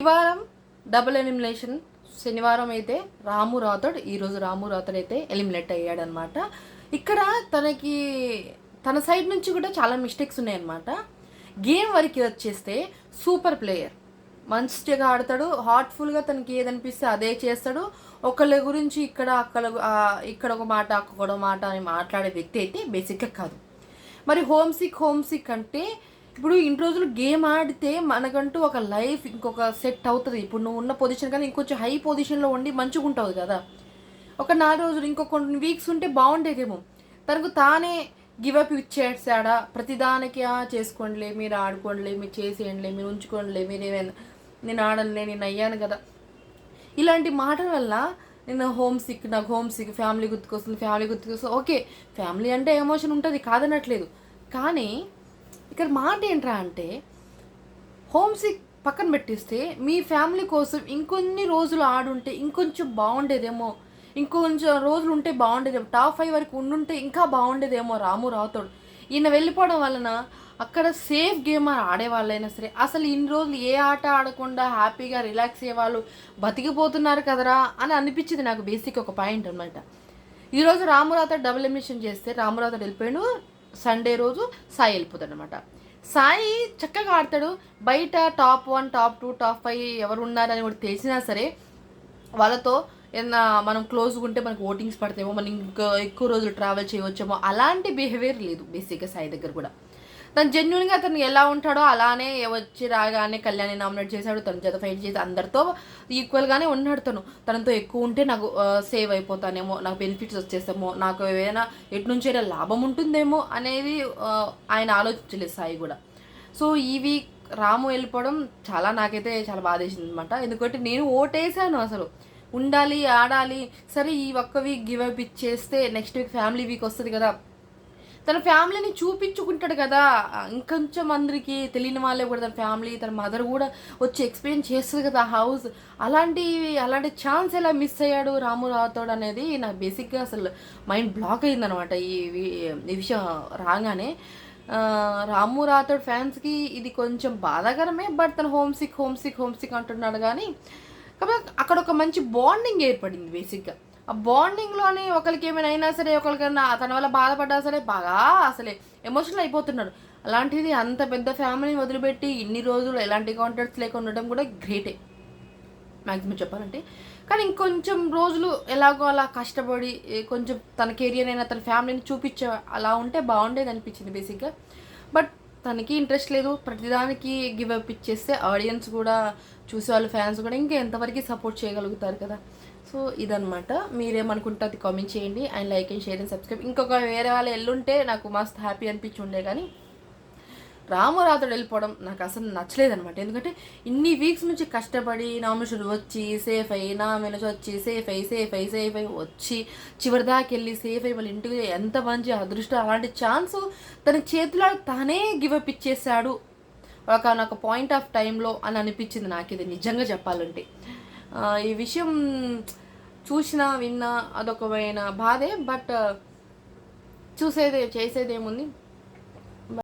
శనివారం double elimination. శనివారం అయితే రాము రాథోడ్, ఈరోజు రాము రాథోడ్ అయితే ఎలిమినేట్ అయ్యాడనమాట. ఇక్కడ తనకి తన సైడ్ నుంచి కూడా చాలా మిస్టేక్స్ ఉన్నాయన్నమాట. గేమ్ వరకు వచ్చేస్తే సూపర్ ప్లేయర్, మంచిగా ఆడతాడు, హార్ట్ఫుల్గా తనకి ఏదనిపిస్తే అదే చేస్తాడు. ఒకళ్ళ గురించి ఇక్కడ ఒక మాట అక్కడ ఒక మాట అని మాట్లాడే వ్యక్తి అయితే బేసిక్గా కాదు. మరి హోమ్ సిక్ అంటే ఇప్పుడు ఇన్ని రోజులు గేమ్ ఆడితే మనకంటూ ఒక లైఫ్ ఇంకొక సెట్ అవుతుంది. ఇప్పుడు నువ్వు ఉన్న పొజిషన్ కానీ ఇంకొంచెం హై పొజిషన్లో ఉండి మంచిగా ఉంటుంది కదా. ఒక 4 రోజులు ఇంకొక కొన్ని వీక్స్ ఉంటే బాగుండేదేమో. తనకు తానే గివప్ ఇచ్చేసాడా, ప్రతిదానికి చేసుకోండిలే, మీరు ఆడుకోండిలే, మీరు చేసేయండిలే, మీరు ఉంచుకోండిలే, మీరేమైనా నేను ఆడనులే, నేను అయ్యాను కదా, ఇలాంటి మాటల వల్ల నేను నాకు హోమ్ సిక్, ఫ్యామిలీ గుర్తుకొస్తుంది. ఓకే, ఫ్యామిలీ అంటే ఎమోషన్ ఉంటుంది, కాదనట్లేదు. కానీ ఇక్కడ మాట ఏంట్రా అంటే, హోమ్ సిక్ పక్కన పెట్టిస్తే మీ ఫ్యామిలీ కోసం ఇంకొన్ని రోజులు ఆడుంటే ఇంకొంచెం బాగుండేదేమో, ఇంకొంచెం రోజులు ఉంటే బాగుండేదేమో, టాప్ 5 వరకు ఉండుంటే ఇంకా బాగుండేదేమో. రాము రాథోడ్ ఈయన వెళ్ళిపోవడం వలన అక్కడ సేఫ్ గేమ్ ఆడేవాళ్ళైనా సరే అసలు ఇన్ని రోజులు ఏ ఆట ఆడకుండా హ్యాపీగా రిలాక్స్ అయ్యేవాళ్ళు బతికిపోతున్నారు కదరా అని అనిపించింది నాకు. బేసిక్ ఒక పాయింట్ అనమాట. ఈరోజు రాము రాథోడ్ డబుల్ ఎలిమినేషన్ చేస్తే రాము రాథోడ్ వెళ్ళిపోయాడు. సండే రోజు సాయి వెళ్ళిపోతాడు అనమాట. సాయి చక్కగా ఆడతాడు. బయట టాప్ 1, టాప్ 2, టాప్ 5 ఎవరు ఉన్నారని కూడా తెలిసినా సరే వాళ్ళతో ఏదన్నా మనం క్లోజ్గా ఉంటే మనకు ఓటింగ్స్ పడతాయేమో, మనం ఇంకా ఎక్కువ రోజులు ట్రావెల్ చేయవచ్చేమో, అలాంటి బిహేవియర్ లేదు బేసిక్గా సాయి దగ్గర కూడా. తను జెన్యున్గా అతను ఎలా ఉంటాడో అలానే వచ్చి రాగానే కళ్యాణి నామినేట్ చేశాడు, తన చేత ఫైట్ చేసి అందరితో ఈక్వల్గానే ఉన్నాడు. తనతో ఎక్కువ ఉంటే నాకు సేవ్ అయిపోతానేమో, నాకు బెనిఫిట్స్ వచ్చేస్తామో, నాకు ఏదైనా ఎటు నుంచి అయినా లాభం ఉంటుందేమో అనేది ఆయన ఆలోచించలేదు సాయి కూడా. సో ఈ వీక్ రాము వెళ్ళిపోవడం నాకైతే చాలా బాధేసింది అనమాట. ఎందుకంటే నేను ఓటేసాను, అసలు ఉండాలి, ఆడాలి. సరే ఈ ఒక్క వీక్ గివ్ అప్ ఇచ్చేస్తే నెక్స్ట్ వీక్ ఫ్యామిలీ వీక్ వస్తుంది కదా, తన ఫ్యామిలీని చూపించుకుంటాడు కదా, ఇంకొంచెం అందరికి తెలియని వాళ్ళే కూడా తన ఫ్యామిలీ, తన మదర్ కూడా వచ్చి ఎక్స్ప్లెయిన్ చేస్తుంది కదా హౌస్. అలాంటి ఛాన్స్ ఎలా మిస్ అయ్యాడు రాము రాథోడ్ అనేది నాకు బేసిక్గా అసలు మైండ్ బ్లాక్ అయిందనమాట. ఈ విషయం రాగానే రాము రాథోడ్ ఫ్యాన్స్కి ఇది కొంచెం బాధాకరమే. బట్ తను హోమ్ సిక్ అంటున్నాడు. కానీ కాబట్టి అక్కడ ఒక మంచి బాండింగ్ ఏర్పడింది బేసిక్గా. ఆ బాండింగ్లోనే ఒకరికి ఏమైనా అయినా సరే, ఒకరికైనా తన వల్ల బాధపడ్డా సరే బాగా అసలే ఎమోషనల్ అయిపోతున్నాడు. అలాంటిది అంత పెద్ద ఫ్యామిలీని వదిలిపెట్టి ఇన్ని రోజులు ఎలాంటి కాంటాక్ట్స్ లేకుండా ఉండడం కూడా గ్రేటే మ్యాక్సిమం చెప్పాలంటే. కానీ ఇంకొంచెం రోజులు ఎలాగో అలా కష్టపడి కొంచెం తన కెరియర్ అయినా తన ఫ్యామిలీని చూపించే అలా ఉంటే బాగుండేది అనిపించింది బేసిక్గా. బట్ తనకి ఇంట్రెస్ట్ లేదు, ప్రతిదానికి గివ్ అప్ ఇచ్చేస్తే ఆడియన్స్ కూడా, చూసేవాళ్ళు ఫ్యాన్స్ కూడా ఇంకా ఎంతవరకు సపోర్ట్ చేయగలుగుతారు కదా. సో ఇదనమాట. మీరేమనుకుంటే అది కామెంట్ చేయండి. And like and share and subscribe. ఇంకొక వేరే వాళ్ళు ఎల్లుంటే నాకు మస్త్ హ్యాపీ అనిపించి ఉండే, కానీ రాము రాథోడ్ వెళ్ళిపోవడం నాకు అసలు నచ్చలేదనమాట. ఎందుకంటే ఇన్ని వీక్స్ నుంచి కష్టపడి నామినేషన్ వచ్చి సేఫ్ అయ్యి, నామినేషన్ వచ్చి సేఫ్ అయ్యి వచ్చి చివరిదాకా వెళ్ళి సేఫ్ అయ్యి వాళ్ళ ఇంటికి ఎంత మంచి అదృష్టం. అలాంటి ఛాన్స్ తన చేతిలో తానే గివప్ ఇచ్చేసాడు ఒక పాయింట్ ఆఫ్ టైంలో అని అనిపించింది నాకు. ఇది నిజంగా చెప్పాలంటే ఈ విషయం చూసినా విన్నా అదొకమైన బాధే. బట్ చేసేదేముంది.